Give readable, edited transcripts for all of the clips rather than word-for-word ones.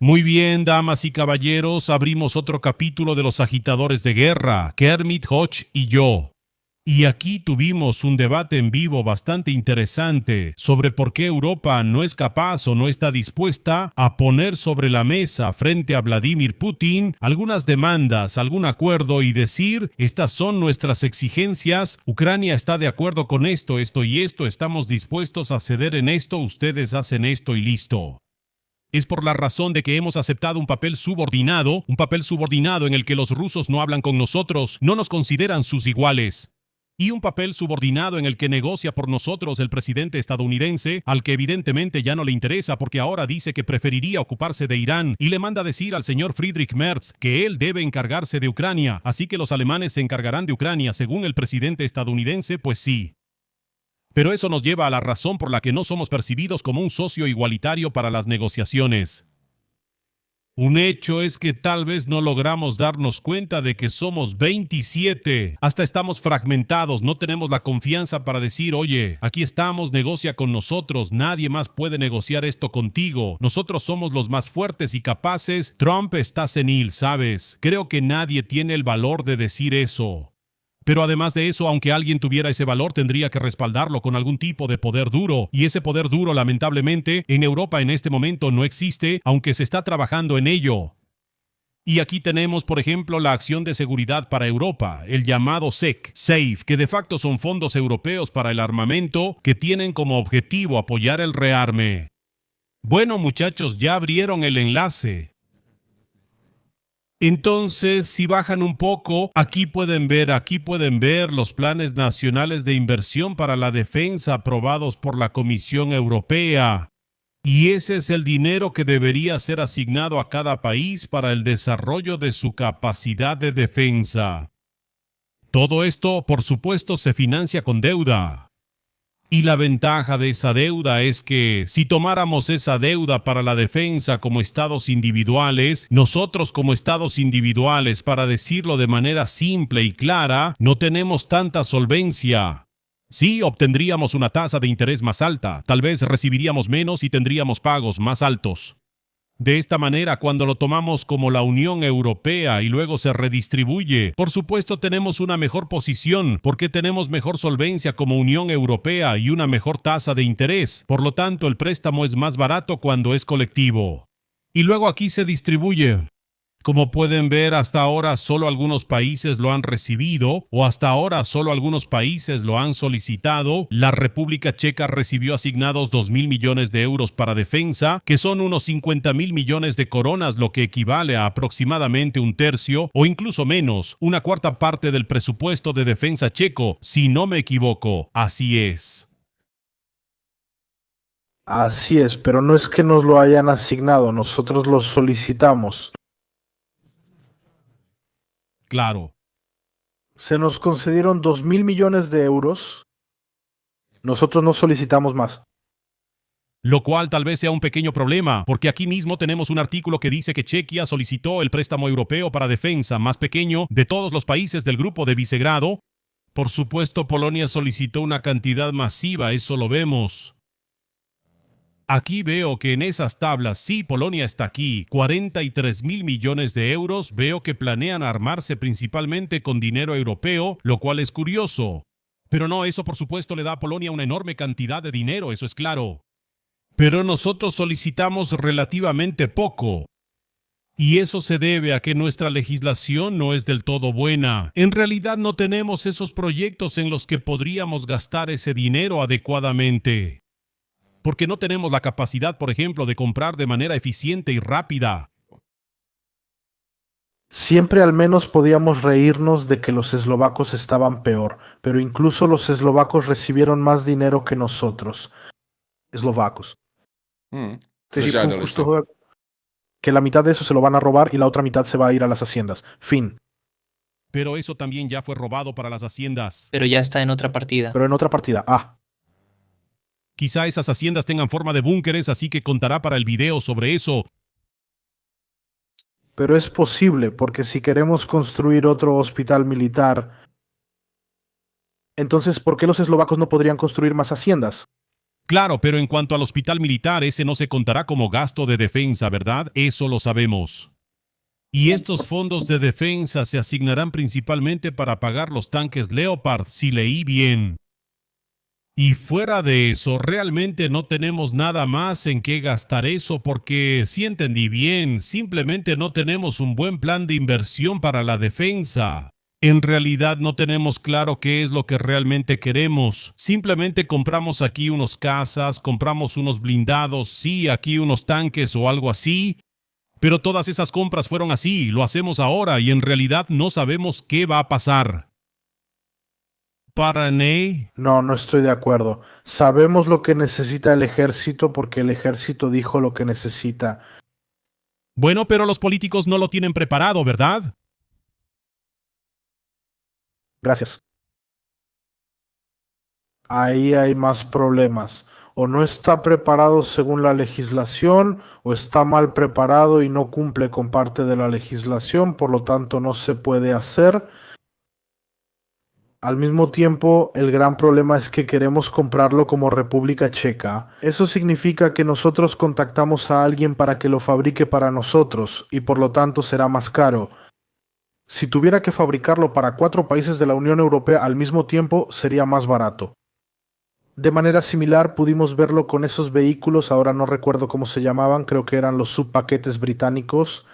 Muy bien, damas y caballeros, abrimos otro capítulo de Los Agitadores de Guerra, Kermit, Hodge y yo. Y aquí tuvimos un debate en vivo bastante interesante sobre por qué Europa no es capaz o no está dispuesta a poner sobre la mesa frente a Vladimir Putin algunas demandas, algún acuerdo y decir, estas son nuestras exigencias, Ucrania está de acuerdo con esto, esto y esto, estamos dispuestos a ceder en esto, ustedes hacen esto y listo. Es por la razón de que hemos aceptado un papel subordinado en el que los rusos no hablan con nosotros, no nos consideran sus iguales. Y un papel subordinado en el que negocia por nosotros el presidente estadounidense, al que evidentemente ya no le interesa porque ahora dice que preferiría ocuparse de Irán y le manda decir al señor Friedrich Merz que él debe encargarse de Ucrania, así que los alemanes se encargarán de Ucrania según el presidente estadounidense, pues sí. Pero eso nos lleva a la razón por la que no somos percibidos como un socio igualitario para las negociaciones. Un hecho es que tal vez no logramos darnos cuenta de que somos 27. Hasta estamos fragmentados, no tenemos la confianza para decir, oye, aquí estamos, negocia con nosotros, nadie más puede negociar esto contigo. Nosotros somos los más fuertes y capaces. Trump está senil, ¿sabes? Creo que nadie tiene el valor de decir eso. Pero además de eso, aunque alguien tuviera ese valor, tendría que respaldarlo con algún tipo de poder duro. Y ese poder duro, lamentablemente, en Europa en este momento no existe, aunque se está trabajando en ello. Y aquí tenemos, por ejemplo, la Acción de Seguridad para Europa, el llamado SAFE, que de facto son fondos europeos para el armamento que tienen como objetivo apoyar el rearme. Bueno, muchachos, ya abrieron el enlace. Entonces, si bajan un poco, aquí pueden ver los planes nacionales de inversión para la defensa aprobados por la Comisión Europea. Y ese es el dinero que debería ser asignado a cada país para el desarrollo de su capacidad de defensa. Todo esto, por supuesto, se financia con deuda. Y la ventaja de esa deuda es que si tomáramos esa deuda para la defensa como estados individuales, nosotros como estados individuales, para decirlo de manera simple y clara, no tenemos tanta solvencia. Sí, obtendríamos una tasa de interés más alta, tal vez recibiríamos menos y tendríamos pagos más altos. De esta manera, cuando lo tomamos como la Unión Europea y luego se redistribuye, por supuesto tenemos una mejor posición porque tenemos mejor solvencia como Unión Europea y una mejor tasa de interés. Por lo tanto, el préstamo es más barato cuando es colectivo. Y luego aquí se distribuye. Como pueden ver, hasta ahora solo algunos países lo han recibido o hasta ahora solo algunos países lo han solicitado. La República Checa recibió asignados 2.000 millones de euros para defensa, que son unos 50.000 millones de coronas, lo que equivale a aproximadamente un tercio o incluso menos, una cuarta parte del presupuesto de defensa checo, si no me equivoco. Así es. Así es, pero no es que nos lo hayan asignado, nosotros lo solicitamos. Claro. Se nos concedieron 2.000 millones de euros. Nosotros no solicitamos más. Lo cual tal vez sea un pequeño problema, porque aquí mismo tenemos un artículo que dice que Chequia solicitó el préstamo europeo para defensa más pequeño de todos los países del grupo de Visegrado. Por supuesto, Polonia solicitó una cantidad masiva, eso lo vemos. Aquí veo que en esas tablas, sí, Polonia está aquí, 43.000 millones de euros, veo que planean armarse principalmente con dinero europeo, lo cual es curioso. Pero no, eso por supuesto le da a Polonia una enorme cantidad de dinero, eso es claro. Pero nosotros solicitamos relativamente poco. Y eso se debe a que nuestra legislación no es del todo buena. En realidad no tenemos esos proyectos en los que podríamos gastar ese dinero adecuadamente. Porque no tenemos la capacidad, por ejemplo, de comprar de manera eficiente y rápida. Siempre al menos podíamos reírnos de que los eslovacos estaban peor, pero incluso los eslovacos recibieron más dinero que nosotros. Eslovacos. Звичайно, Justo que la mitad de eso se lo van a robar y la otra mitad se va a ir a las haciendas. Fin. Pero eso también ya fue robado para las haciendas. Pero ya está en otra partida. Pero en otra partida. Quizá esas haciendas tengan forma de búnkeres, así que contará para el video sobre eso. Pero es posible, porque si queremos construir otro hospital militar, entonces, ¿por qué los eslovacos no podrían construir más haciendas? Claro, pero en cuanto al hospital militar, ese no se contará como gasto de defensa, ¿verdad? Eso lo sabemos. Y estos fondos de defensa se asignarán principalmente para pagar los tanques Leopard, si leí bien. Y fuera de eso, realmente no tenemos nada más en qué gastar eso porque, si entendí bien, simplemente no tenemos un buen plan de inversión para la defensa. En realidad no tenemos claro qué es lo que realmente queremos. Simplemente compramos aquí unos cazas, compramos unos blindados, sí, aquí unos tanques o algo así. Pero todas esas compras fueron así, lo hacemos ahora y en realidad no sabemos qué va a pasar. ¿Para Ney? No, no estoy de acuerdo. Sabemos lo que necesita el ejército porque el ejército dijo lo que necesita. Bueno, pero los políticos no lo tienen preparado, ¿verdad? Gracias. Ahí hay más problemas. O no está preparado según la legislación, o está mal preparado y no cumple con parte de la legislación, por lo tanto no se puede hacer. Al mismo tiempo, el gran problema es que queremos comprarlo como República Checa. Eso significa que nosotros contactamos a alguien para que lo fabrique para nosotros, y por lo tanto será más caro. Si tuviera que fabricarlo para 4 países de la Unión Europea al mismo tiempo, sería más barato. De manera similar pudimos verlo con esos vehículos, ahora no recuerdo cómo se llamaban, creo que eran los subpaquetes británicos.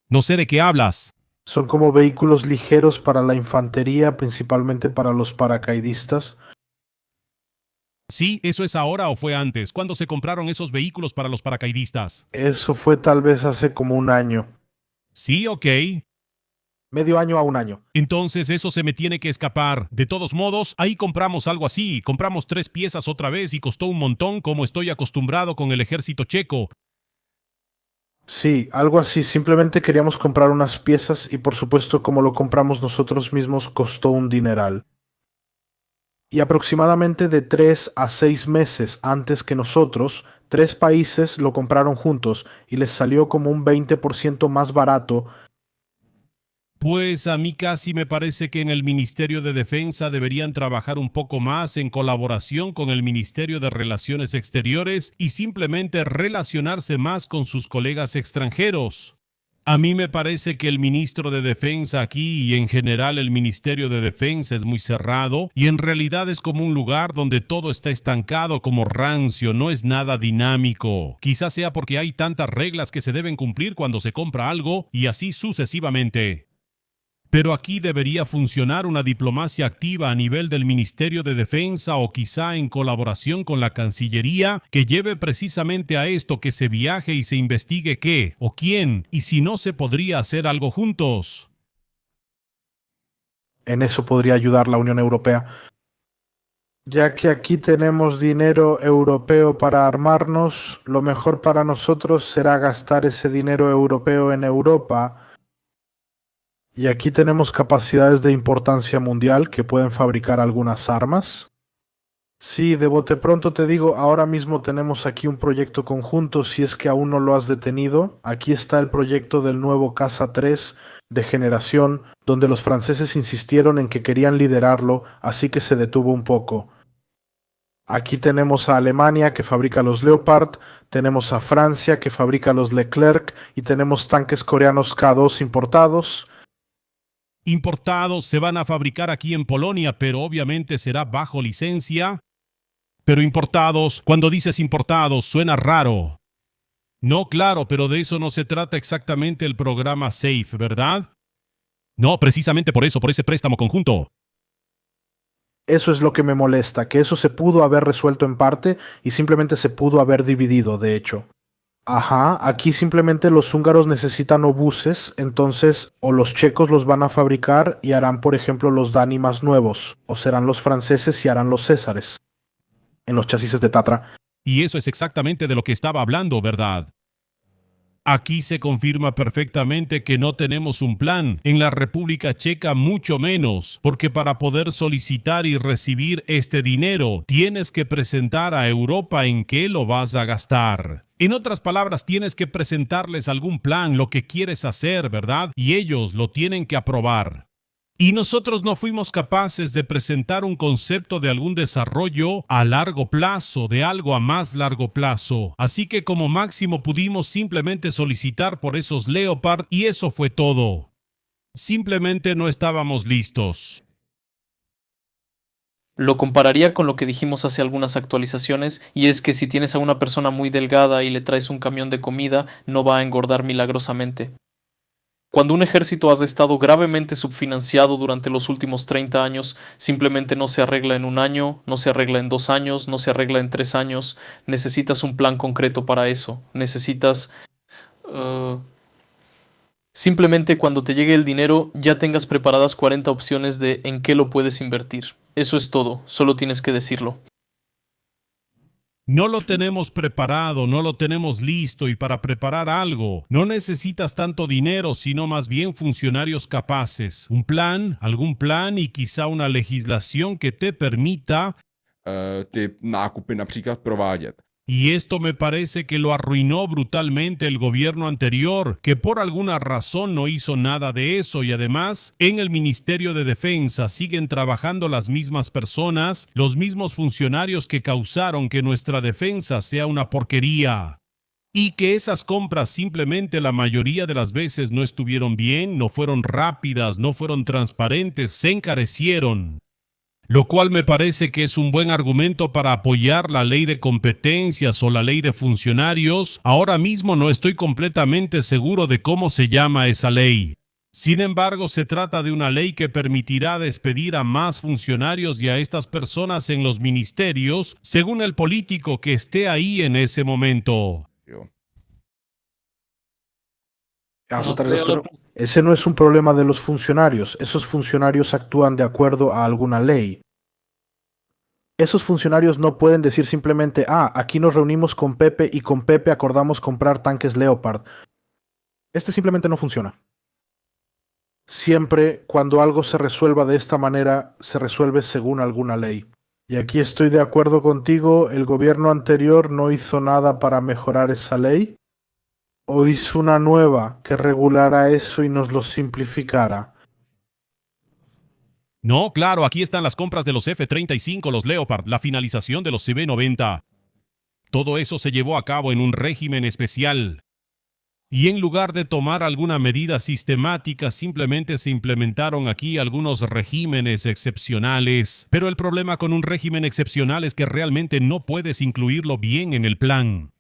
No sé de qué hablas. Son como vehículos ligeros para la infantería, principalmente para los paracaidistas. Sí, ¿eso es ahora o fue antes? ¿Cuándo se compraron esos vehículos para los paracaidistas? Eso fue tal vez hace como un año. Sí, ok. Medio año a un año. Entonces eso se me tiene que escapar. De todos modos, ahí compramos algo así. Compramos 3 piezas otra vez y costó un montón como estoy acostumbrado con el ejército checo. Sí, algo así. Simplemente queríamos comprar unas piezas y por supuesto como lo compramos nosotros mismos costó un dineral. Y aproximadamente de 3 a 6 meses antes que nosotros, 3 países lo compraron juntos y les salió como un 20% más barato. Pues a mí casi me parece que en el Ministerio de Defensa deberían trabajar un poco más en colaboración con el Ministerio de Relaciones Exteriores y simplemente relacionarse más con sus colegas extranjeros. A mí me parece que el ministro de Defensa aquí y en general el Ministerio de Defensa es muy cerrado y en realidad es como un lugar donde todo está estancado como rancio, no es nada dinámico. Quizás sea porque hay tantas reglas que se deben cumplir cuando se compra algo y así sucesivamente. Pero aquí debería funcionar una diplomacia activa a nivel del Ministerio de Defensa o quizá en colaboración con la Cancillería que lleve precisamente a esto, que se viaje y se investigue qué o quién y si no se podría hacer algo juntos. En eso podría ayudar la Unión Europea. Ya que aquí tenemos dinero europeo para armarnos, lo mejor para nosotros será gastar ese dinero europeo en Europa. Y aquí tenemos capacidades de importancia mundial que pueden fabricar algunas armas. Sí, de bote pronto te digo, ahora mismo tenemos aquí un proyecto conjunto, si es que aún no lo has detenido. Aquí está el proyecto del nuevo Caza 3 de generación, donde los franceses insistieron en que querían liderarlo, así que se detuvo un poco. Aquí tenemos a Alemania, que fabrica los Leopard, tenemos a Francia, que fabrica los Leclerc, y tenemos tanques coreanos K2 importados. Importados se van a fabricar aquí en Polonia, pero obviamente será bajo licencia. Pero importados, cuando dices importados, suena raro. No, claro, pero de eso no se trata exactamente el programa SAFE, ¿verdad? No, precisamente por eso, por ese préstamo conjunto. Eso es lo que me molesta, que eso se pudo haber resuelto en parte y simplemente se pudo haber dividido, de hecho. Ajá, aquí simplemente los húngaros necesitan obuses, entonces o los checos los van a fabricar y harán por ejemplo los Dani más nuevos, o serán los franceses y harán los Césares, en los chasis de Tatra. Y eso es exactamente de lo que estaba hablando, ¿verdad? Aquí se confirma perfectamente que no tenemos un plan, en la República Checa mucho menos, porque para poder solicitar y recibir este dinero, tienes que presentar a Europa en qué lo vas a gastar. En otras palabras, tienes que presentarles algún plan, lo que quieres hacer, ¿verdad? Y ellos lo tienen que aprobar. Y nosotros no fuimos capaces de presentar un concepto de algún desarrollo a largo plazo, de algo a más largo plazo. Así que como máximo pudimos simplemente solicitar por esos Leopard y eso fue todo. Simplemente no estábamos listos. Lo compararía con lo que dijimos hace algunas actualizaciones, y es que si tienes a una persona muy delgada y le traes un camión de comida, no va a engordar milagrosamente. Cuando un ejército ha estado gravemente subfinanciado durante los últimos 30 años, simplemente no se arregla en un año, no se arregla en 2 años, no se arregla en 3 años. Necesitas un plan concreto para eso. Necesitas... simplemente cuando te llegue el dinero ya tengas preparadas 40 opciones de en qué lo puedes invertir. Eso es todo, solo tienes que decirlo. No lo tenemos preparado, no lo tenemos listo, y para preparar algo no necesitas tanto dinero, sino más bien funcionarios capaces. Un plan, algún plan y quizá una legislación que te permita ty nákupy například provádět. Y esto me parece que lo arruinó brutalmente el gobierno anterior, que por alguna razón no hizo nada de eso, y además en el Ministerio de Defensa siguen trabajando las mismas personas, los mismos funcionarios que causaron que nuestra defensa sea una porquería. Y que esas compras simplemente la mayoría de las veces no estuvieron bien, no fueron rápidas, no fueron transparentes, se encarecieron. Lo cual me parece que es un buen argumento para apoyar la ley de competencias o la ley de funcionarios. Ahora mismo no estoy completamente seguro de cómo se llama esa ley. Sin embargo, se trata de una ley que permitirá despedir a más funcionarios y a estas personas en los ministerios, según el político que esté ahí en ese momento. Ese no es un problema de los funcionarios. Esos funcionarios actúan de acuerdo a alguna ley. Esos funcionarios no pueden decir simplemente, aquí nos reunimos con Pepe y con Pepe acordamos comprar tanques Leopard. Simplemente no funciona. Siempre, cuando algo se resuelva de esta manera, se resuelve según alguna ley. Y aquí estoy de acuerdo contigo, el gobierno anterior no hizo nada para mejorar esa ley. ¿O hizo una nueva que regulara eso y nos lo simplificara? No, claro, aquí están las compras de los F-35, los Leopard, la finalización de los CB-90. Todo eso se llevó a cabo en un régimen especial. Y en lugar de tomar alguna medida sistemática, simplemente se implementaron aquí algunos regímenes excepcionales. Pero el problema con un régimen excepcional es que realmente no puedes incluirlo bien en el plan.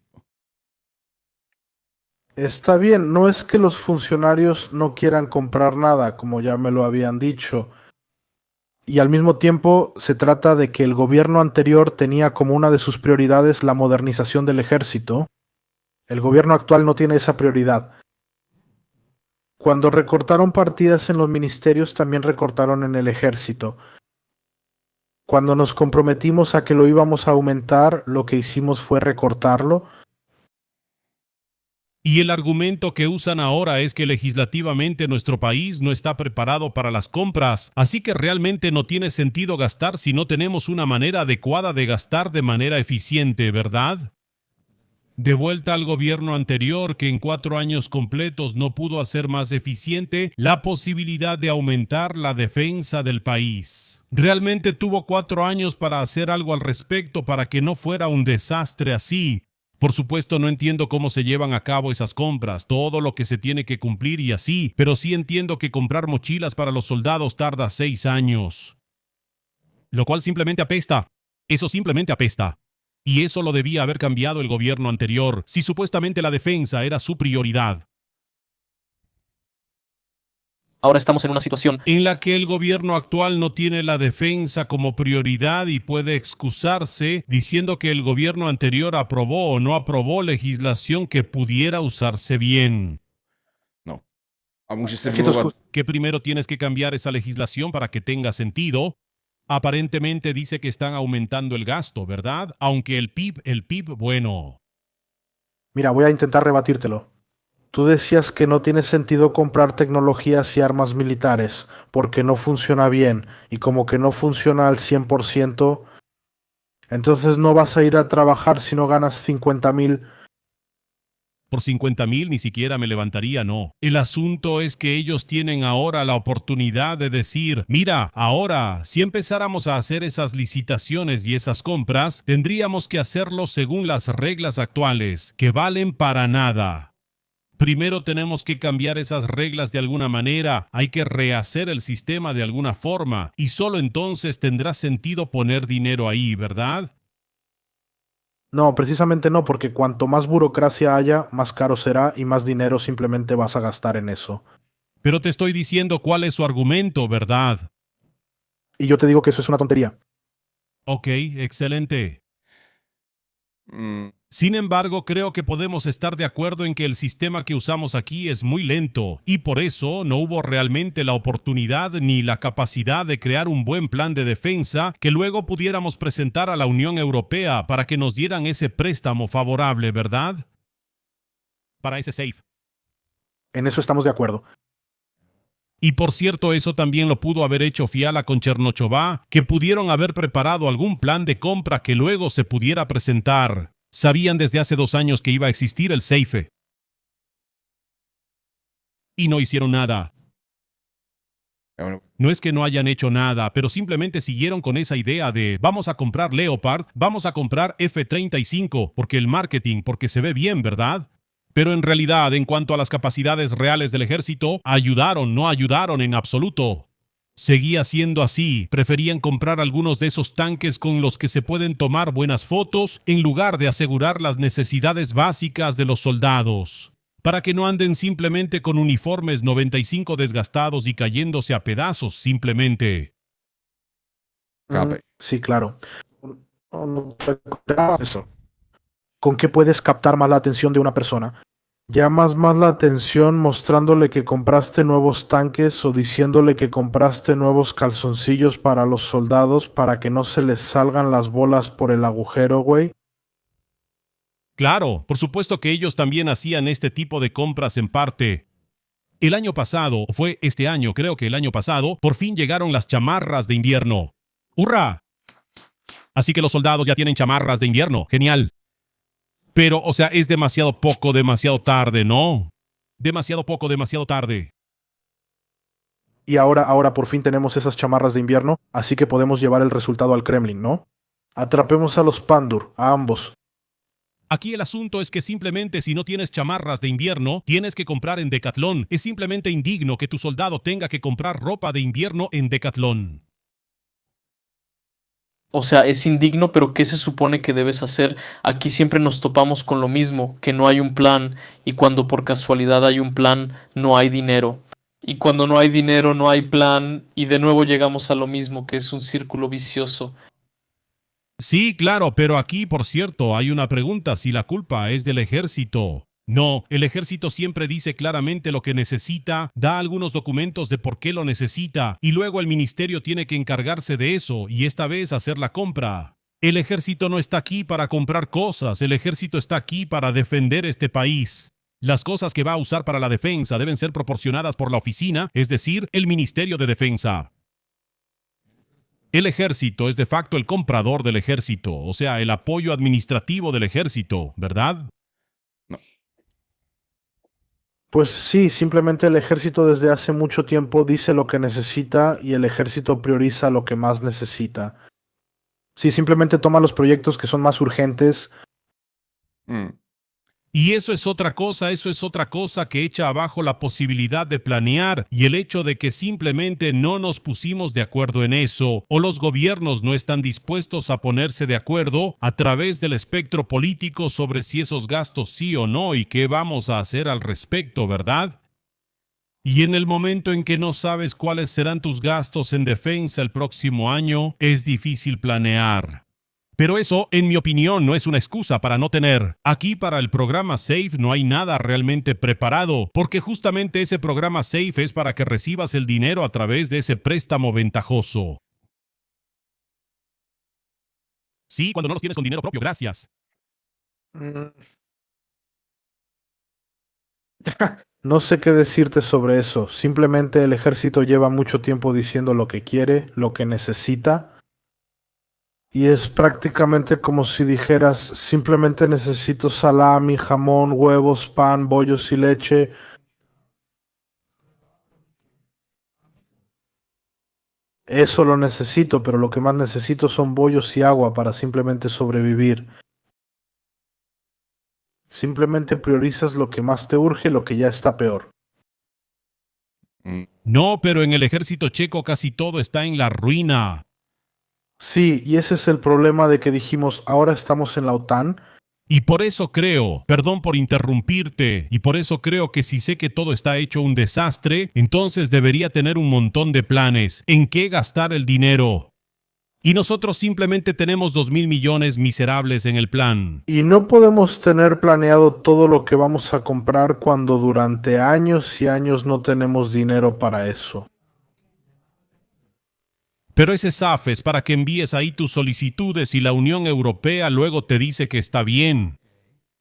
Está bien, no es que los funcionarios no quieran comprar nada, como ya me lo habían dicho. Y al mismo tiempo se trata de que el gobierno anterior tenía como una de sus prioridades la modernización del ejército. El gobierno actual no tiene esa prioridad. Cuando recortaron partidas en los ministerios, también recortaron en el ejército. Cuando nos comprometimos a que lo íbamos a aumentar, lo que hicimos fue recortarlo. Y el argumento que usan ahora es que legislativamente nuestro país no está preparado para las compras, así que realmente no tiene sentido gastar si no tenemos una manera adecuada de gastar de manera eficiente, ¿verdad? De vuelta al gobierno anterior, que en 4 años completos no pudo hacer más eficiente la posibilidad de aumentar la defensa del país. Realmente tuvo 4 años para hacer algo al respecto para que no fuera un desastre así. Por supuesto, no entiendo cómo se llevan a cabo esas compras, todo lo que se tiene que cumplir y así, pero sí entiendo que comprar mochilas para los soldados tarda 6 años. Lo cual simplemente apesta. Eso simplemente apesta. Y eso lo debía haber cambiado el gobierno anterior, si supuestamente la defensa era su prioridad. Ahora estamos en una situación en la que el gobierno actual no tiene la defensa como prioridad y puede excusarse diciendo que el gobierno anterior aprobó o no aprobó legislación que pudiera usarse bien. No. A může se vymlouvat. Que primero tienes que cambiar esa legislación para que tenga sentido. Aparentemente dice que están aumentando el gasto, ¿verdad? Aunque el PIB, bueno. Mira, voy a intentar rebatírtelo. Tú decías que no tiene sentido comprar tecnologías y armas militares porque no funciona bien, y como que no funciona al 100%, entonces no vas a ir a trabajar si no ganas 50.000. Por 50,000 ni siquiera me levantaría, no. El asunto es que ellos tienen ahora la oportunidad de decir, mira, ahora, si empezáramos a hacer esas licitaciones y esas compras, tendríamos que hacerlo según las reglas actuales, que valen para nada. Primero tenemos que cambiar esas reglas de alguna manera, hay que rehacer el sistema de alguna forma, y solo entonces tendrá sentido poner dinero ahí, ¿verdad? No, precisamente no, porque cuanto más burocracia haya, más caro será y más dinero simplemente vas a gastar en eso. Pero te estoy diciendo cuál es su argumento, ¿verdad? Y yo te digo que eso es una tontería. Ok, excelente. Mm, Sin embargo, creo que podemos estar de acuerdo en que el sistema que usamos aquí es muy lento y por eso no hubo realmente la oportunidad ni la capacidad de crear un buen plan de defensa que luego pudiéramos presentar a la Unión Europea para que nos dieran ese préstamo favorable, ¿verdad? Para ese SAFE. En eso estamos de acuerdo. Y por cierto, eso también lo pudo haber hecho Fiala con Chernochová, que pudieron haber preparado algún plan de compra que luego se pudiera presentar. Sabían desde hace 2 años que iba a existir el SAFE. Y no hicieron nada. bueno, No es que no hayan hecho nada, pero simplemente siguieron con esa idea de vamos a comprar Leopard, vamos a comprar F-35, porque el marketing, porque se ve bien, ¿verdad? Pero en realidad, en cuanto a las capacidades reales del ejército, no ayudaron en absoluto. Seguía siendo así, preferían comprar algunos de esos tanques con los que se pueden tomar buenas fotos en lugar de asegurar las necesidades básicas de los soldados, para que no anden simplemente con uniformes 95 desgastados y cayéndose a pedazos simplemente. Cape. Sí, claro. Eso. ¿Con qué puedes captar más la atención de una persona? ¿Llamas más la atención mostrándole que compraste nuevos tanques o diciéndole que compraste nuevos calzoncillos para los soldados para que no se les salgan las bolas por el agujero, güey? Claro, por supuesto que ellos también hacían este tipo de compras en parte. El año pasado, o fue este año, creo que el año pasado, por fin llegaron las chamarras de invierno. ¡Hurra! Así que los soldados ya tienen chamarras de invierno. Genial. Pero, o sea, es demasiado poco, demasiado tarde, ¿no? Demasiado poco, demasiado tarde. Y ahora por fin tenemos esas chamarras de invierno, así que podemos llevar el resultado al Kremlin, ¿no? Atrapemos a los Pandur, a ambos. Aquí el asunto es que simplemente si no tienes chamarras de invierno, tienes que comprar en Decathlon. Es simplemente indigno que tu soldado tenga que comprar ropa de invierno en Decathlon. O sea, es indigno, pero ¿qué se supone que debes hacer? Aquí siempre nos topamos con lo mismo, que no hay un plan, y cuando por casualidad hay un plan, no hay dinero. Y cuando no hay dinero, no hay plan, y de nuevo llegamos a lo mismo, que es un círculo vicioso. Sí, claro, pero aquí, por cierto, hay una pregunta si la culpa es del ejército. No, el ejército siempre dice claramente lo que necesita, da algunos documentos de por qué lo necesita, y luego el ministerio tiene que encargarse de eso, y esta vez hacer la compra. El ejército no está aquí para comprar cosas, el ejército está aquí para defender este país. Las cosas que va a usar para la defensa deben ser proporcionadas por la oficina, es decir, el Ministerio de Defensa. El ejército es de facto el comprador del ejército, o sea, el apoyo administrativo del ejército, ¿verdad? Pues sí, simplemente el ejército desde hace mucho tiempo dice lo que necesita y el ejército prioriza lo que más necesita. Sí, simplemente toma los proyectos que son más urgentes. Mm, Y eso es otra cosa que echa abajo la posibilidad de planear y el hecho de que simplemente no nos pusimos de acuerdo en eso, o los gobiernos no están dispuestos a ponerse de acuerdo a través del espectro político sobre si esos gastos sí o no y qué vamos a hacer al respecto, ¿verdad? Y en el momento en que no sabes cuáles serán tus gastos en defensa el próximo año, es difícil planear. Pero eso, en mi opinión, no es una excusa para no tener. Aquí para el programa SAFE no hay nada realmente preparado, porque justamente ese programa SAFE es para que recibas el dinero a través de ese préstamo ventajoso. Sí, cuando no los tienes con dinero propio, gracias. No sé qué decirte sobre eso. Simplemente el ejército lleva mucho tiempo diciendo lo que quiere, lo que necesita. Y es prácticamente como si dijeras, simplemente necesito salami, jamón, huevos, pan, bollos y leche. Eso lo necesito, pero lo que más necesito son bollos y agua para simplemente sobrevivir. Simplemente priorizas lo que más te urge, lo que ya está peor. Mm, No, pero en el ejército checo casi todo está en la ruina. Sí, y ese es el problema de que dijimos, ahora estamos en la OTAN. Y por eso creo, perdón por interrumpirte, y por eso creo que si sé que todo está hecho un desastre, entonces debería tener un montón de planes en qué gastar el dinero. Y nosotros simplemente tenemos 2.000 millones miserables en el plan. Y no podemos tener planeado todo lo que vamos a comprar cuando durante años y años no tenemos dinero para eso. Pero ese SAF es para que envíes ahí tus solicitudes y la Unión Europea luego te dice que está bien.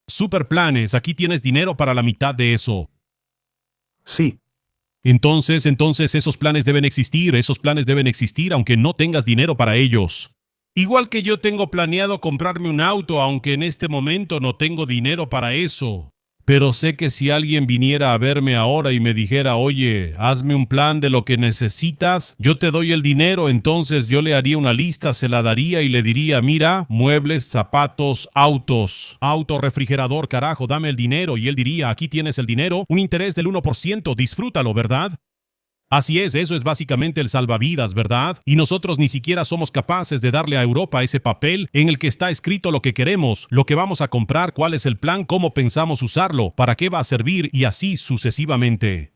Super planes, aquí tienes dinero para la mitad de eso. Sí, Entonces esos planes deben existir aunque no tengas dinero para ellos. Igual que yo tengo planeado comprarme un auto, aunque en este momento no tengo dinero para eso. Pero sé que si alguien viniera a verme ahora y me dijera, oye, hazme un plan de lo que necesitas, yo te doy el dinero, entonces yo le haría una lista, se la daría y le diría, mira, muebles, zapatos, auto, refrigerador, carajo, dame el dinero. Y él diría, aquí tienes el dinero, un interés del 1%, disfrútalo, ¿verdad? Así es, eso es básicamente el salvavidas, ¿verdad? Y nosotros ni siquiera somos capaces de darle a Europa ese papel en el que está escrito lo que queremos, lo que vamos a comprar, cuál es el plan, cómo pensamos usarlo, para qué va a servir y así sucesivamente.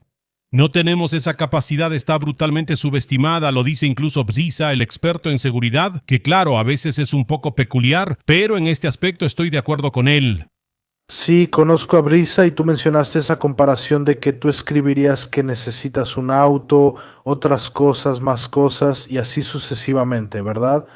No tenemos esa capacidad, está brutalmente subestimada, lo dice incluso Bzisa, el experto en seguridad, que claro, a veces es un poco peculiar, pero en este aspecto estoy de acuerdo con él. sí, conozco a Brisa y tú mencionaste esa comparación de que tú escribirías que necesitas un auto, otras cosas, más cosas y así sucesivamente, ¿verdad?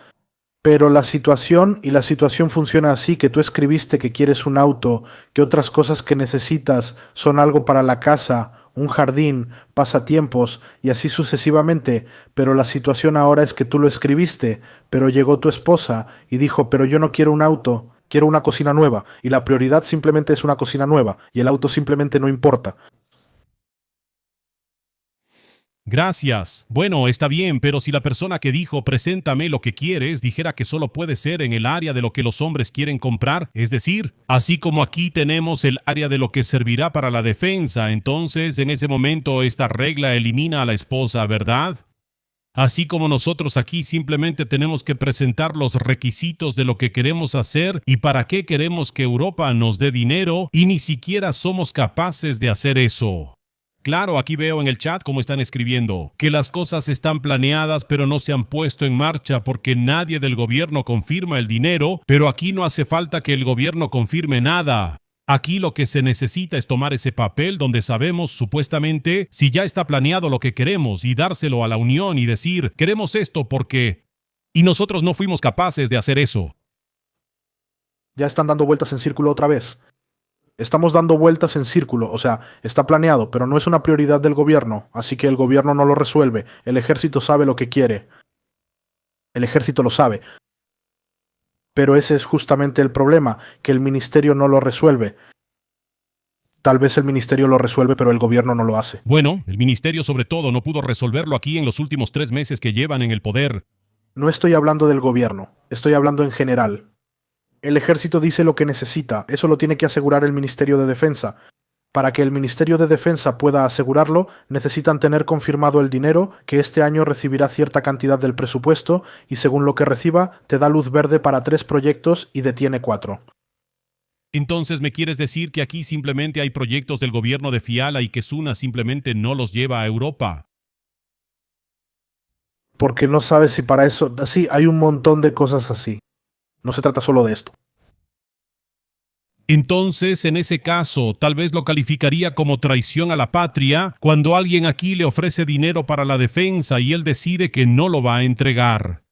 Pero la situación funciona así, que tú escribiste que quieres un auto, que otras cosas que necesitas son algo para la casa, un jardín, pasatiempos y así sucesivamente, pero la situación ahora es que tú lo escribiste, pero llegó tu esposa y dijo, pero yo no quiero un auto, quiero una cocina nueva, y la prioridad simplemente es una cocina nueva, y el auto simplemente no importa. Gracias. Bueno, está bien, pero si la persona que dijo preséntame lo que quieres dijera que solo puede ser en el área de lo que los hombres quieren comprar, es decir, así como aquí tenemos el área de lo que servirá para la defensa, entonces en ese momento esta regla elimina a la esposa, ¿verdad? Así como nosotros aquí simplemente tenemos que presentar los requisitos de lo que queremos hacer y para qué queremos que Europa nos dé dinero y ni siquiera somos capaces de hacer eso. Claro, aquí veo en el chat cómo están escribiendo, que las cosas están planeadas pero no se han puesto en marcha porque nadie del gobierno confirma el dinero, pero aquí no hace falta que el gobierno confirme nada. Aquí lo que se necesita es tomar ese papel donde sabemos supuestamente si ya está planeado lo que queremos y dárselo a la Unión y decir, queremos esto porque... Y nosotros no fuimos capaces de hacer eso. Ya están dando vueltas en círculo otra vez. Estamos dando vueltas en círculo, o sea, está planeado, pero no es una prioridad del gobierno, así que el gobierno no lo resuelve. El ejército sabe lo que quiere. El ejército lo sabe. Pero ese es justamente el problema, que el ministerio no lo resuelve. Tal vez el ministerio lo resuelve, pero el gobierno no lo hace. Bueno, el ministerio sobre todo no pudo resolverlo aquí en los últimos 3 meses que llevan en el poder. No estoy hablando del gobierno, estoy hablando en general. El ejército dice lo que necesita, eso lo tiene que asegurar el Ministerio de Defensa. Para que el Ministerio de Defensa pueda asegurarlo, necesitan tener confirmado el dinero, que este año recibirá cierta cantidad del presupuesto, y según lo que reciba, te da luz verde para 3 proyectos y detiene 4. Entonces, ¿me quieres decir que aquí simplemente hay proyectos del gobierno de Fiala y que Suna simplemente no los lleva a Europa? Porque no sabes si para eso... Sí, hay un montón de cosas así. No se trata solo de esto. Entonces, en ese caso, tal vez lo calificaría como traición a la patria cuando alguien aquí le ofrece dinero para la defensa y él decide que no lo va a entregar.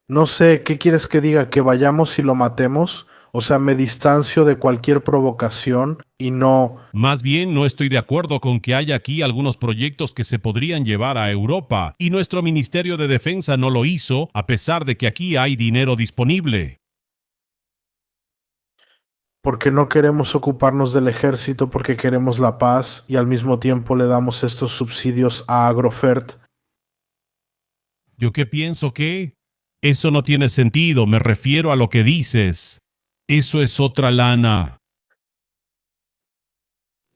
No sé, ¿qué quieres que diga? ¿Que vayamos y lo matemos? O sea, me distancio de cualquier provocación y no... Más bien, no estoy de acuerdo con que haya aquí algunos proyectos que se podrían llevar a Europa, y nuestro Ministerio de Defensa no lo hizo, a pesar de que aquí hay dinero disponible. Porque no queremos ocuparnos del ejército porque queremos la paz y al mismo tiempo le damos estos subsidios a Agrofert. ¿Yo qué pienso que? Eso no tiene sentido, me refiero a lo que dices. Eso es otra lana.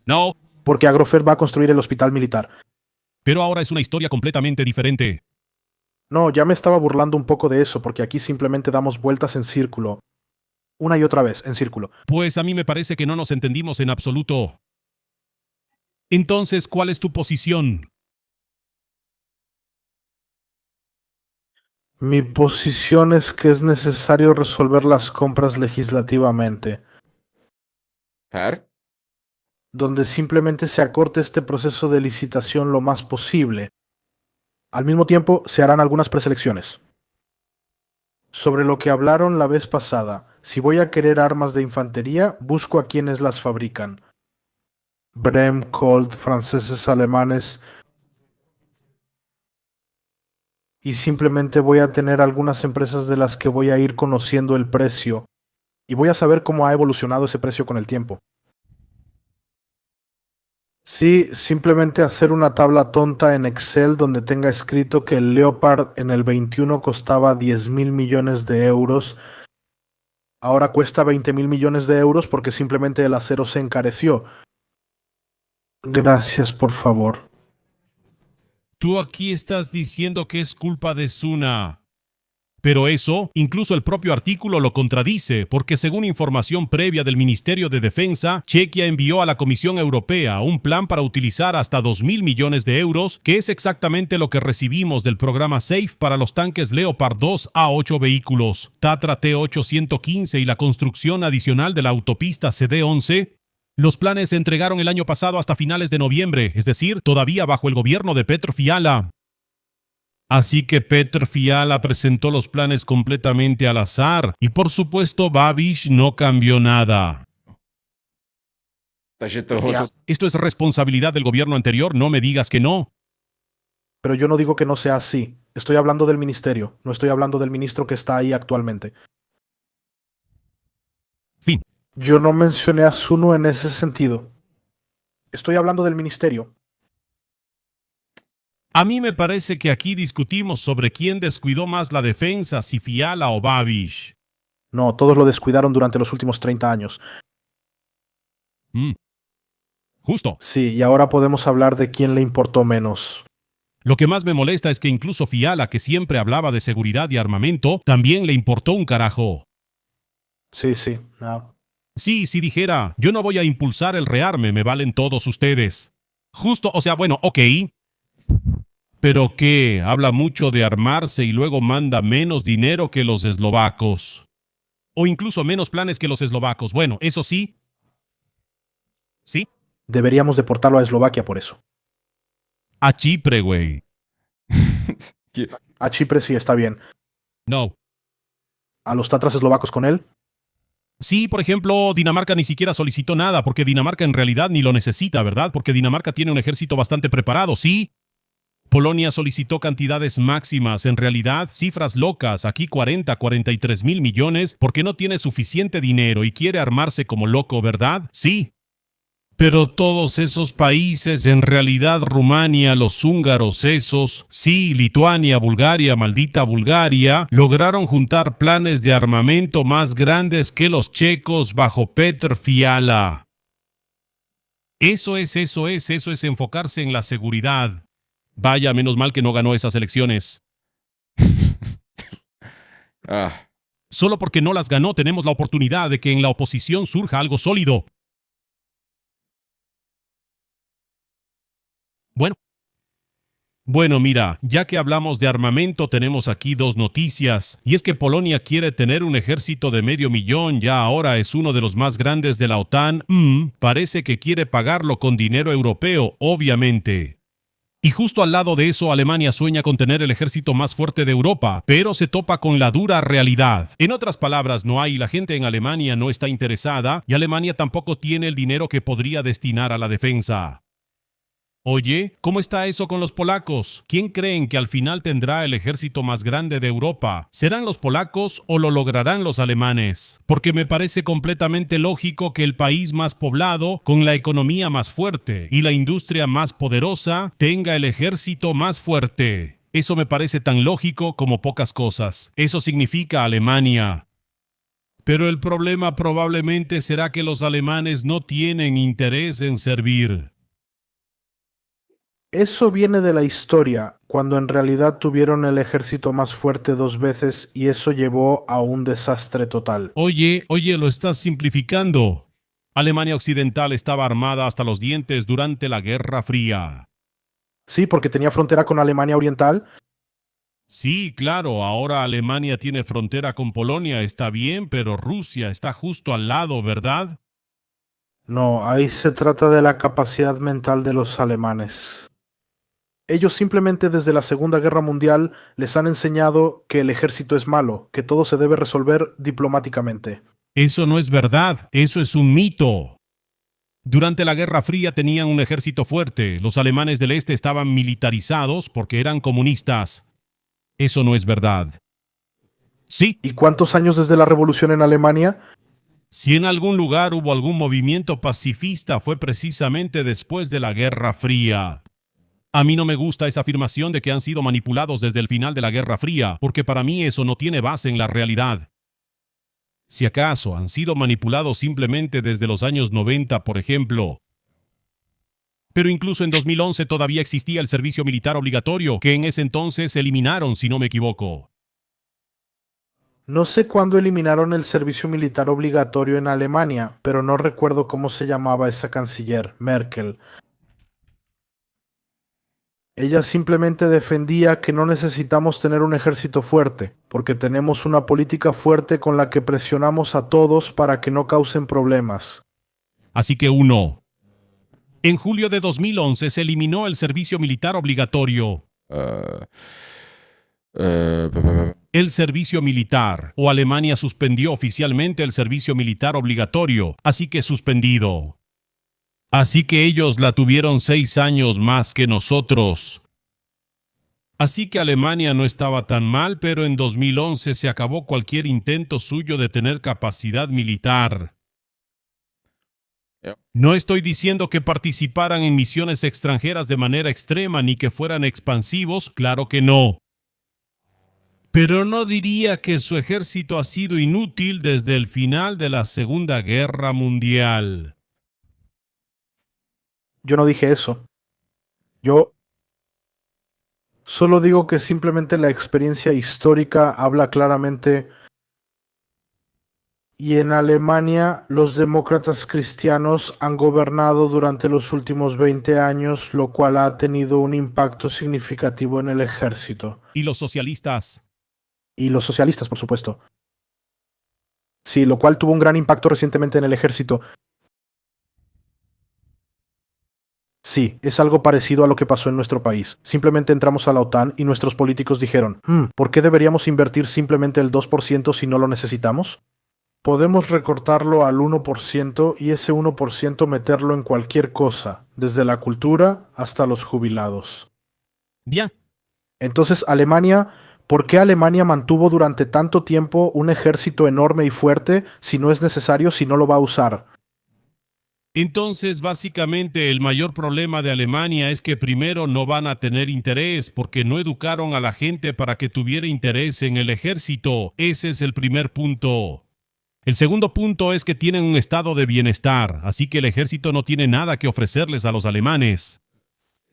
No, Porque Agrofert va a construir el hospital militar. pero ahora es una historia completamente diferente. No, ya me estaba burlando un poco de eso porque aquí simplemente damos vueltas en círculo. Una y otra vez, en círculo. Pues a mí me parece que no nos entendimos en absoluto. Entonces, ¿cuál es tu posición? Mi posición es que es necesario resolver las compras legislativamente, Per? donde simplemente se acorte este proceso de licitación lo más posible. Al mismo tiempo, se harán algunas preselecciones. Sobre lo que hablaron la vez pasada, si voy a querer armas de infantería, busco a quienes las fabrican. Brem, Colt, franceses, alemanes. Y simplemente voy a tener algunas empresas de las que voy a ir conociendo el precio. Y voy a saber cómo ha evolucionado ese precio con el tiempo. Sí, simplemente hacer una tabla tonta en Excel donde tenga escrito que el Leopard en el 21 costaba 10.000 millones de euros. Ahora cuesta 20.000 millones de euros porque simplemente el acero se encareció. Gracias, por favor. Tú aquí estás diciendo que es culpa de Suna. Pero eso, incluso el propio artículo lo contradice, porque según información previa del Ministerio de Defensa, Chequia envió a la Comisión Europea un plan para utilizar hasta 2.000 millones de euros, que es exactamente lo que recibimos del programa SAFE para los tanques Leopard 2 a 8 vehículos, Tatra T8-115 y la construcción adicional de la autopista CD11. Los planes se entregaron el año pasado hasta finales de noviembre, es decir, todavía bajo el gobierno de Petr Fiala. Así que Petr Fiala presentó los planes completamente al azar, y por supuesto Babiš no cambió nada. Takže tohle... Esto es responsabilidad del gobierno anterior, no me digas que no. Pero yo no digo que no sea así. Estoy hablando del ministerio, no estoy hablando del ministro que está ahí actualmente. Fin. Yo no mencioné a Suno en ese sentido. Estoy hablando del ministerio. A mí me parece que aquí discutimos sobre quién descuidó más la defensa, si Fiala o Babiš. No, todos lo descuidaron durante los últimos 30 años. Justo. Sí, y ahora podemos hablar de quién le importó menos. Lo que más me molesta es que incluso Fiala, que siempre hablaba de seguridad y armamento, también le importó un carajo. Sí, sí. No. Sí, si dijera, yo no voy a impulsar el rearme, me valen todos ustedes. Justo, o sea, bueno, ok. Pero ¿qué? Habla mucho de armarse y luego manda menos dinero que los eslovacos. O incluso menos planes que los eslovacos. Bueno, eso sí. ¿Sí? Deberíamos deportarlo a Eslovaquia por eso. A Chipre, güey. A Chipre sí está bien. No. ¿A los tatras eslovacos con él? Sí, por ejemplo, Dinamarca ni siquiera solicitó nada, porque Dinamarca en realidad ni lo necesita, ¿verdad? Porque Dinamarca tiene un ejército bastante preparado, ¿sí? Polonia solicitó cantidades máximas, en realidad cifras locas, aquí 43 mil millones, porque no tiene suficiente dinero y quiere armarse como loco, ¿verdad? Sí. Pero todos esos países, en realidad Rumania, los húngaros esos, sí, Lituania, Bulgaria, maldita Bulgaria, lograron juntar planes de armamento más grandes que los checos bajo Petr Fiala. Eso es enfocarse en la seguridad. Vaya, menos mal que no ganó esas elecciones. Ah, Solo porque no las ganó tenemos la oportunidad de que en la oposición surja algo sólido. Bueno, mira, ya que hablamos de armamento, tenemos aquí dos noticias. Y es que Polonia quiere tener un ejército de 500.000, ya ahora es uno de los más grandes de la OTAN. Parece que quiere pagarlo con dinero europeo, obviamente. Y justo al lado de eso, Alemania sueña con tener el ejército más fuerte de Europa, pero se topa con la dura realidad. En otras palabras, no hay, la gente en Alemania no está interesada y Alemania tampoco tiene el dinero que podría destinar a la defensa. Oye, ¿cómo está eso con los polacos? ¿Quién creen que al final tendrá el ejército más grande de Europa? ¿Serán los polacos o lo lograrán los alemanes? Porque me parece completamente lógico que el país más poblado, con la economía más fuerte y la industria más poderosa, tenga el ejército más fuerte. Eso me parece tan lógico como pocas cosas. Eso significa Alemania. Pero el problema probablemente será que los alemanes no tienen interés en servir. Eso viene de la historia, cuando en realidad tuvieron el ejército más fuerte 2 veces y eso llevó a un desastre total. Oye, lo estás simplificando. Alemania Occidental estaba armada hasta los dientes durante la Guerra Fría. Sí, porque tenía frontera con Alemania Oriental. Sí, claro, ahora Alemania tiene frontera con Polonia, está bien, pero Rusia está justo al lado, ¿verdad? No, ahí se trata de la capacidad mental de los alemanes. Ellos simplemente desde la Segunda Guerra Mundial les han enseñado que el ejército es malo, que todo se debe resolver diplomáticamente. Eso no es verdad, eso es un mito. Durante la Guerra Fría tenían un ejército fuerte, los alemanes del este estaban militarizados porque eran comunistas. Eso no es verdad. Sí, ¿Y cuántos años desde la revolución en Alemania? si en algún lugar hubo algún movimiento pacifista fue precisamente después de la Guerra Fría. A mí no me gusta esa afirmación de que han sido manipulados desde el final de la Guerra Fría, porque para mí eso no tiene base en la realidad. Si acaso han sido manipulados simplemente desde los años 90, por ejemplo. Pero incluso en 2011 todavía existía el servicio militar obligatorio, que en ese entonces eliminaron, si no me equivoco. No sé cuándo eliminaron el servicio militar obligatorio en Alemania, pero no recuerdo cómo se llamaba esa canciller, Merkel. Ella simplemente defendía que no necesitamos tener un ejército fuerte, porque tenemos una política fuerte con la que presionamos a todos para que no causen problemas. Así que uno. En julio de 2011 se eliminó el servicio militar obligatorio. El servicio militar, o Alemania suspendió oficialmente el servicio militar obligatorio, así que suspendido. Así que ellos la tuvieron 6 años más que nosotros. Así que Alemania no estaba tan mal, pero en 2011 se acabó cualquier intento suyo de tener capacidad militar. No estoy diciendo que participaran en misiones extranjeras de manera extrema ni que fueran expansivos, claro que no. Pero no diría que su ejército ha sido inútil desde el final de la Segunda Guerra Mundial. Yo no dije eso. Yo solo digo que simplemente la experiencia histórica habla claramente. Y en Alemania los demócratas cristianos han gobernado durante los últimos 20 años, lo cual ha tenido un impacto significativo en el ejército. ¿Y los socialistas? Y los socialistas, por supuesto. Sí, lo cual tuvo un gran impacto recientemente en el ejército. Sí, es algo parecido a lo que pasó en nuestro país. Simplemente entramos a la OTAN y nuestros políticos dijeron, ¿por qué deberíamos invertir simplemente el 2% si no lo necesitamos? Podemos recortarlo al 1% y ese 1% meterlo en cualquier cosa, desde la cultura hasta los jubilados. Bien. Entonces, Alemania, ¿por qué Alemania mantuvo durante tanto tiempo un ejército enorme y fuerte si no es necesario, si no lo va a usar? Entonces, básicamente, el mayor problema de Alemania es que primero no van a tener interés porque no educaron a la gente para que tuviera interés en el ejército. Ese es el primer punto. El segundo punto es que tienen un estado de bienestar, así que el ejército no tiene nada que ofrecerles a los alemanes.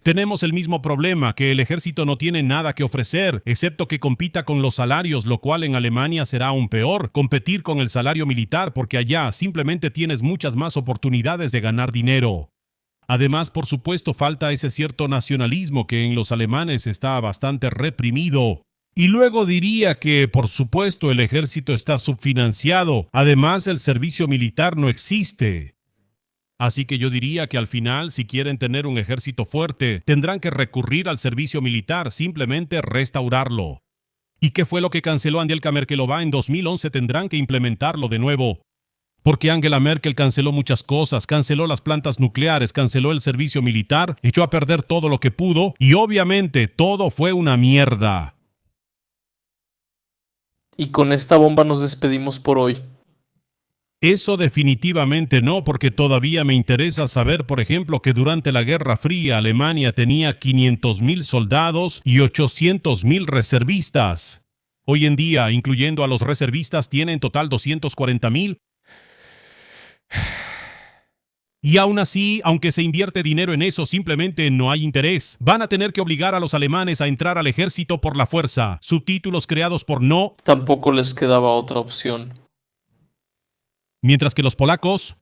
Tenemos el mismo problema, que el ejército no tiene nada que ofrecer, excepto que compita con los salarios, lo cual en Alemania será aún peor, competir con el salario militar, porque allá simplemente tienes muchas más oportunidades de ganar dinero. Además, por supuesto, falta ese cierto nacionalismo que en los alemanes está bastante reprimido. Y luego diría que, por supuesto, el ejército está subfinanciado. Además, el servicio militar no existe. Así que yo diría que al final, si quieren tener un ejército fuerte, tendrán que recurrir al servicio militar, simplemente restaurarlo. ¿Y qué fue lo que canceló Angela Merkel en 2011? Tendrán que implementarlo de nuevo. Porque Angela Merkel canceló muchas cosas, canceló las plantas nucleares, canceló el servicio militar, echó a perder todo lo que pudo y obviamente todo fue una mierda. Y con esta bomba nos despedimos por hoy. Eso definitivamente no, porque todavía me interesa saber, por ejemplo, que durante la Guerra Fría Alemania tenía 500,000 soldados y 800,000 reservistas. Hoy en día, incluyendo a los reservistas, tiene en total 240,000. Y aún así, aunque se invierte dinero en eso, simplemente no hay interés. Van a tener que obligar a los alemanes a entrar al ejército por la fuerza. Subtítulos creados por no. Tampoco les quedaba otra opción. Mientras que los polacos...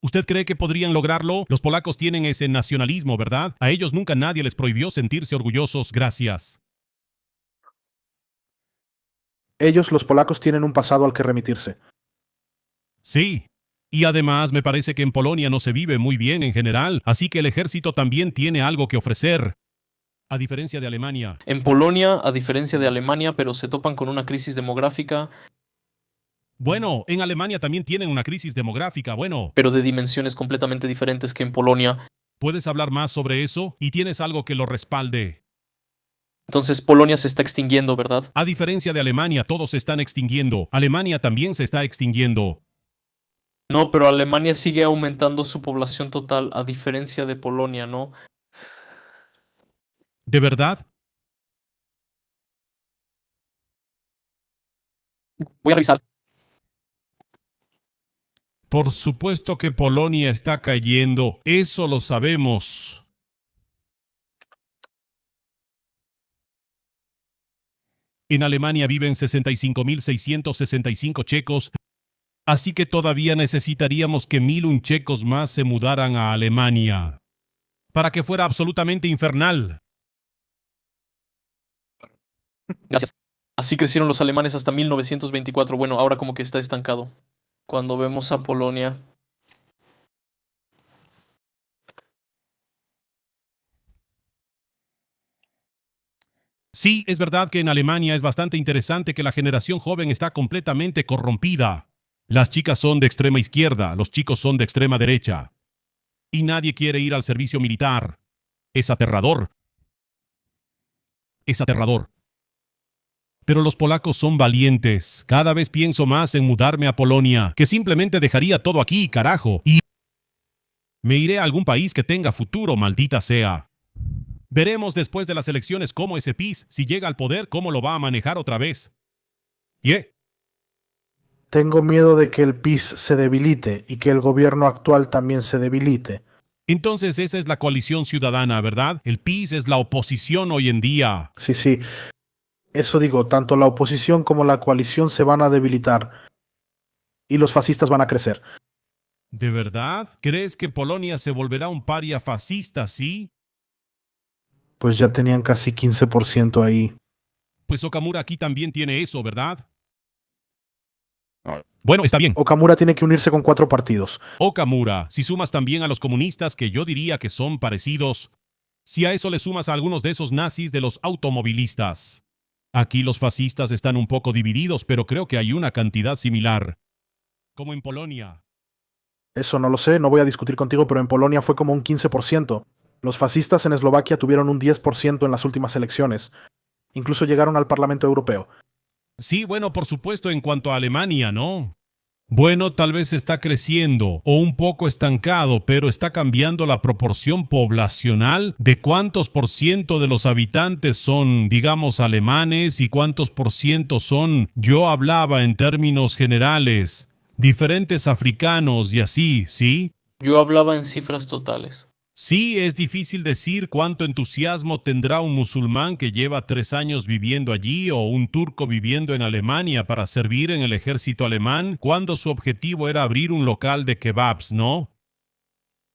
¿Usted cree que podrían lograrlo? Los polacos tienen ese nacionalismo, ¿verdad? A ellos nunca nadie les prohibió sentirse orgullosos. Gracias. Ellos, los polacos, tienen un pasado al que remitirse. Sí. Y además me parece que en Polonia no se vive muy bien en general, así que el ejército también tiene algo que ofrecer. A diferencia de Alemania. En Polonia, a diferencia de Alemania, pero se topan con una crisis demográfica, Bueno, en Alemania también tienen una crisis demográfica. Bueno, pero de dimensiones completamente diferentes que en Polonia. ¿puedes hablar más sobre eso? ¿Y tienes algo que lo respalde? Entonces Polonia se está extinguiendo, ¿verdad? A diferencia de Alemania, todos se están extinguiendo. Alemania también se está extinguiendo. No, pero Alemania sigue aumentando su población total, a diferencia de Polonia, ¿no? ¿De verdad? Voy a revisar. Por supuesto que Polonia está cayendo. Eso lo sabemos. En Alemania viven 65,665 checos, así que todavía necesitaríamos que 1,001 checos más se mudaran a Alemania, para que fuera absolutamente infernal. Gracias. Así crecieron los alemanes hasta 1924. Bueno, ahora como que está estancado. Cuando vemos a Polonia... Sí, es verdad que en Alemania es bastante interesante que la generación joven está completamente corrompida. Las chicas son de extrema izquierda, los chicos son de extrema derecha. Y nadie quiere ir al servicio militar. Es aterrador. Es aterrador. Pero los polacos son valientes. Cada vez pienso más en mudarme a Polonia, que simplemente dejaría todo aquí, carajo. Y me iré a algún país que tenga futuro, maldita sea. Veremos después de las elecciones cómo ese PiS, si llega al poder, cómo lo va a manejar otra vez. Tengo miedo de que el PiS se debilite y que el gobierno actual también se debilite. Entonces esa es la coalición ciudadana, ¿verdad? El PiS es la oposición hoy en día. Sí. Eso digo, tanto la oposición como la coalición se van a debilitar. Y los fascistas van a crecer. ¿De verdad? ¿Crees que Polonia se volverá un paria fascista, sí? Pues ya tenían casi 15% ahí. Pues Okamura aquí también tiene eso, ¿verdad? No. Bueno, está bien. Okamura tiene que unirse con 4 partidos. Okamura, si sumas también a los comunistas, que yo diría que son parecidos, si a eso le sumas a algunos de esos nazis de los automovilistas. Aquí los fascistas están un poco divididos, pero creo que hay una cantidad similar. Como en Polonia. Eso no lo sé, no voy a discutir contigo, pero en Polonia fue como un 15%. Los fascistas en Eslovaquia tuvieron un 10% en las últimas elecciones. Incluso llegaron al Parlamento Europeo. Sí, bueno, por supuesto, en cuanto a Alemania, ¿no? Bueno, tal vez está creciendo o un poco estancado, pero está cambiando la proporción poblacional de cuántos por ciento de los habitantes son, digamos, alemanes y cuántos por ciento son, yo hablaba en términos generales, diferentes africanos y así, ¿sí? Yo hablaba en cifras totales. Sí, es difícil decir cuánto entusiasmo tendrá un musulmán que lleva 3 años viviendo allí o un turco viviendo en Alemania para servir en el ejército alemán cuando su objetivo era abrir un local de kebabs, ¿no?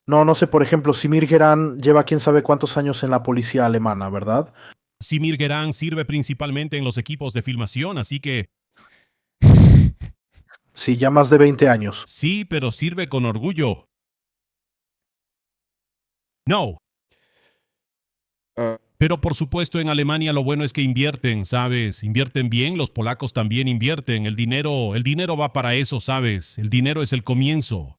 No sé, por ejemplo, Simir Geran lleva quién sabe cuántos años en la policía alemana, ¿verdad? Simir Geran sirve principalmente en los equipos de filmación, así que... Sí, ya más de 20 años. Sí, pero sirve con orgullo. No. Ah, Pero por supuesto en Alemania lo bueno es que invierten, ¿sabes? Invierten bien, los polacos también invierten. El dinero va para eso, ¿sabes? El dinero es el comienzo.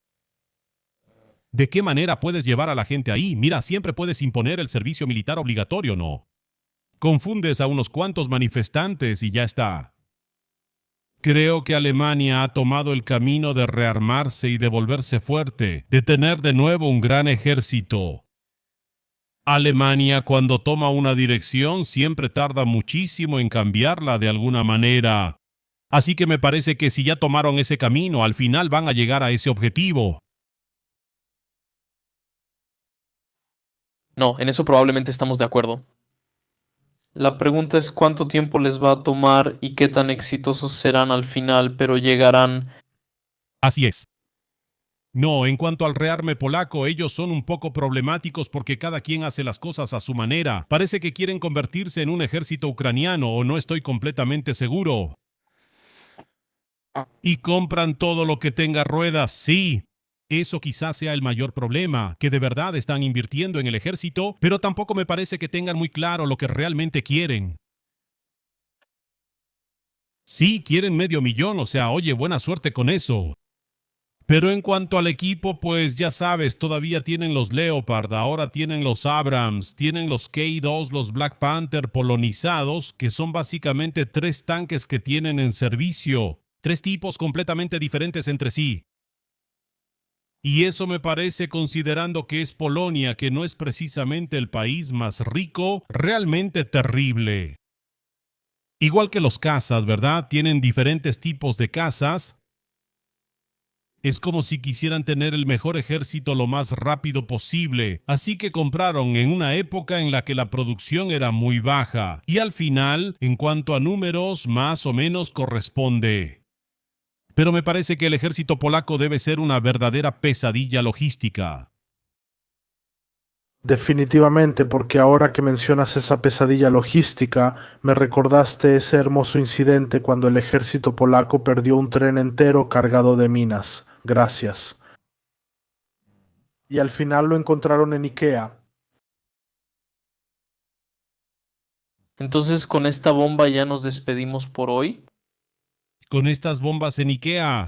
¿De qué manera puedes llevar a la gente ahí? Mira, siempre puedes imponer el servicio militar obligatorio, ¿no? Confundes a unos cuantos manifestantes y ya está. Creo que Alemania ha tomado el camino de rearmarse y de volverse fuerte, de tener de nuevo un gran ejército. Alemania, cuando toma una dirección, siempre tarda muchísimo en cambiarla de alguna manera. Así que me parece que si ya tomaron ese camino, al final van a llegar a ese objetivo. No, en eso probablemente estamos de acuerdo. La pregunta es cuánto tiempo les va a tomar y qué tan exitosos serán al final, pero llegarán. Así es. No, en cuanto al rearme polaco, ellos son un poco problemáticos porque cada quien hace las cosas a su manera. Parece que quieren convertirse en un ejército ucraniano o no estoy completamente seguro. Y compran todo lo que tenga ruedas, sí. Eso quizás sea el mayor problema, que de verdad están invirtiendo en el ejército, pero tampoco me parece que tengan muy claro lo que realmente quieren. Sí, quieren 500.000, o sea, oye, buena suerte con eso. Pero en cuanto al equipo, pues ya sabes, todavía tienen los Leopard, ahora tienen los Abrams, tienen los K2, los Black Panther polonizados, que son básicamente 3 tanques que tienen en servicio, 3 tipos completamente diferentes entre sí. Y eso me parece, considerando que es Polonia, que no es precisamente el país más rico, realmente terrible. Igual que los cazas, ¿verdad? Tienen diferentes tipos de cazas. Es como si quisieran tener el mejor ejército lo más rápido posible, así que compraron en una época en la que la producción era muy baja, y al final, en cuanto a números, más o menos corresponde. Pero me parece que el ejército polaco debe ser una verdadera pesadilla logística. Definitivamente, porque ahora que mencionas esa pesadilla logística, me recordaste ese hermoso incidente cuando el ejército polaco perdió un tren entero cargado de minas. Gracias. Y al final lo encontraron en Ikea. Entonces con esta bomba ya nos despedimos por hoy. Con estas bombas en Ikea.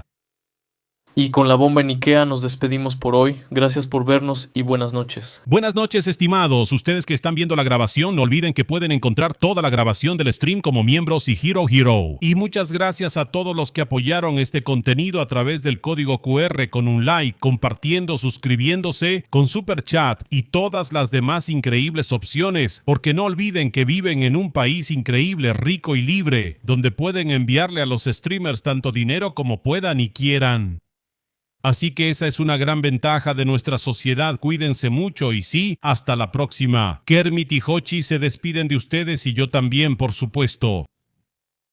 Y con la bomba en Ikea nos despedimos por hoy. Gracias por vernos y buenas noches. Buenas noches, estimados. Ustedes que están viendo la grabación, no olviden que pueden encontrar toda la grabación del stream como miembros y Hero Hero. Y muchas gracias a todos los que apoyaron este contenido a través del código QR con un like, compartiendo, suscribiéndose, con super chat y todas las demás increíbles opciones, porque no olviden que viven en un país increíble, rico y libre, donde pueden enviarle a los streamers tanto dinero como puedan y quieran. Así que esa es una gran ventaja de nuestra sociedad. Cuídense mucho y sí, hasta la próxima. Kermit y Hochi se despiden de ustedes y yo también, por supuesto.